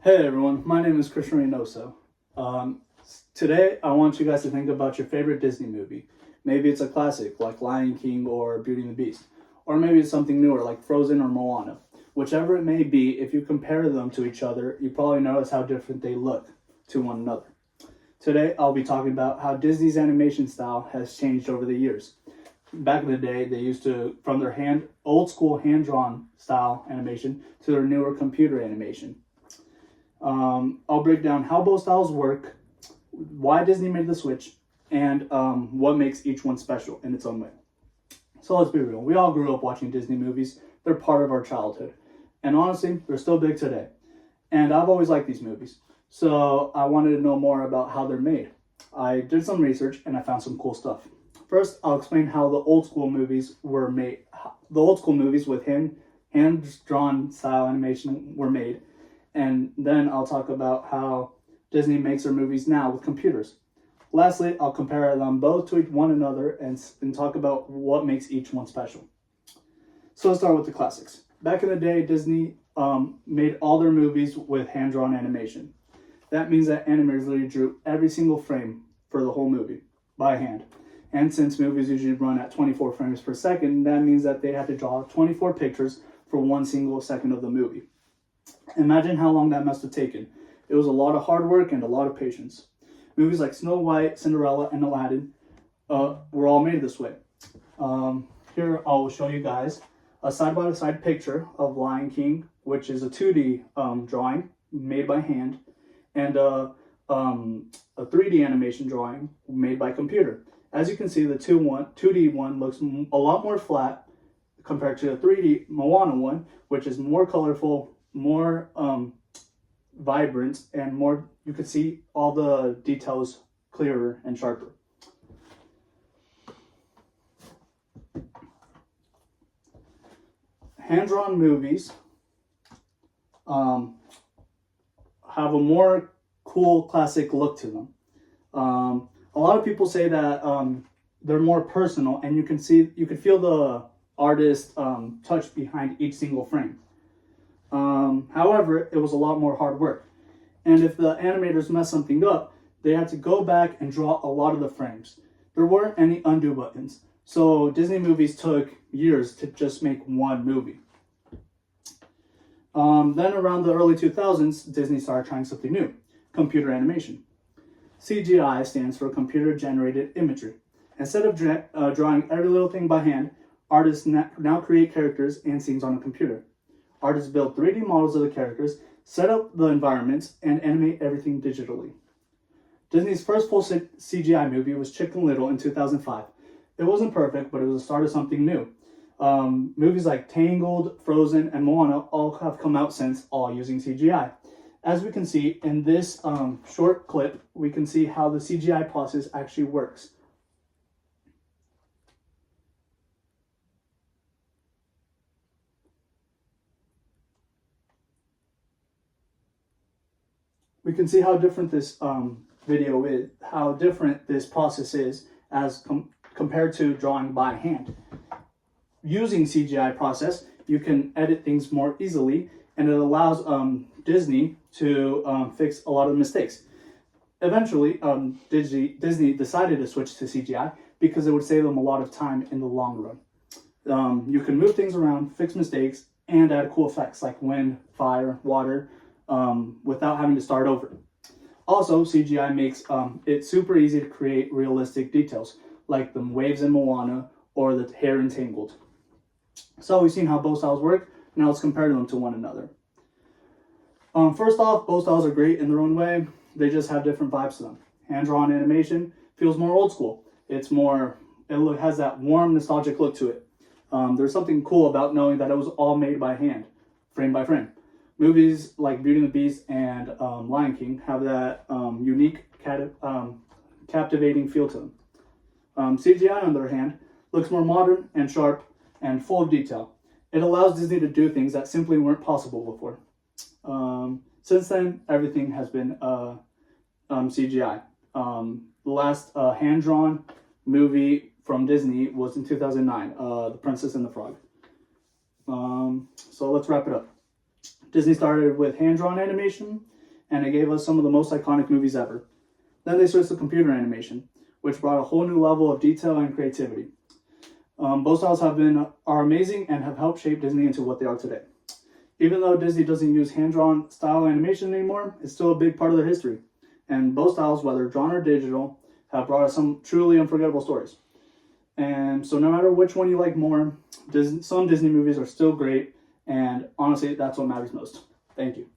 Hey everyone, my name is Christian Reynoso. Um, Today I want you guys to think about your favorite Disney movie. Maybe it's a classic like Lion King or Beauty and the Beast, or maybe it's something newer like Frozen or Moana. Whichever it may be, if you compare them to each other, you probably notice how different they look to one another. Today I'll be talking about how Disney's animation style has changed over the years. Back in the day, they used to, from their old school hand drawn style animation to their newer computer animation. I'll break down how both styles work, why Disney made the switch, and what makes each one special in its own way. So let's be real. We all grew up watching Disney movies. They're part of our childhood. And honestly, they're still big today. And I've always liked these movies. So I wanted to know more about how they're made. I did some research and I found some cool stuff. First, I'll explain how the old school movies were made. The old school movies with hand-drawn style animation were made. And then I'll talk about how Disney makes their movies now with computers. Lastly, I'll compare them both to one another and talk about what makes each one special. So let's start with the classics. Back in the day, Disney made all their movies with hand-drawn animation. That means that animators literally drew every single frame for the whole movie by hand. And since movies usually run at 24 frames per second, that means that they had to draw 24 pictures for one single second of the movie. Imagine how long that must have taken. It was a lot of hard work and a lot of patience. Movies like Snow White, Cinderella, and Aladdin were all made this way. Here I'll show you guys a side-by-side picture of Lion King, which is a 2D drawing made by hand, and a 3D animation drawing made by computer. As you can see, the 2D one looks a lot more flat compared to the 3D Moana one, which is more colorful, more vibrant, and more, you can see all the details clearer and sharper. Hand-drawn movies have a more cool classic look to them. A lot of people say that they're more personal, and you can feel the artist touch behind each single frame. However, it was a lot more hard work. And if the animators messed something up, they had to go back and draw a lot of the frames. There weren't any undo buttons. So Disney movies took years to just make one movie. Then around the early 2000s, Disney started trying something new, computer animation. CGI stands for computer generated imagery. Instead of drawing every little thing by hand, artists now create characters and scenes on a computer. Artists build 3D models of the characters, set up the environments, and animate everything digitally. Disney's first full CGI movie was Chicken Little in 2005. It wasn't perfect, but it was the start of something new. Movies like Tangled, Frozen, and Moana all have come out since, all using CGI. As we can see in this short clip, we can see how the CGI process actually works. We can see how different this video is, how different this process is as compared to drawing by hand. Using CGI process, you can edit things more easily, and it allows Disney to fix a lot of mistakes. Eventually, Disney decided to switch to CGI because it would save them a lot of time in the long run. You can move things around, fix mistakes, and add cool effects like wind, fire, water, without having to start over. Also, CGI makes it super easy to create realistic details, like the waves in Moana or the hair in Tangled. So we've seen how both styles work. Now let's compare them to one another. First off, both styles are great in their own way. They just have different vibes to them. Hand-drawn animation feels more old school. It has that warm, nostalgic look to it. There's something cool about knowing that it was all made by hand, frame by frame. Movies like Beauty and the Beast and Lion King have that unique, captivating feel to them. CGI, on the other hand, looks more modern and sharp and full of detail. It allows Disney to do things that simply weren't possible before. Since then, everything has been CGI. The last hand-drawn movie from Disney was in 2009, The Princess and the Frog. So let's wrap it up. Disney started with hand-drawn animation, and it gave us some of the most iconic movies ever. Then they switched to computer animation, which brought a whole new level of detail and creativity. Both styles are amazing and have helped shape Disney into what they are today. Even though Disney doesn't use hand-drawn style animation anymore, it's still a big part of their history. And both styles, whether drawn or digital, have brought us some truly unforgettable stories. And so no matter which one you like more, some Disney movies are still great, and honestly, that's what matters most. Thank you.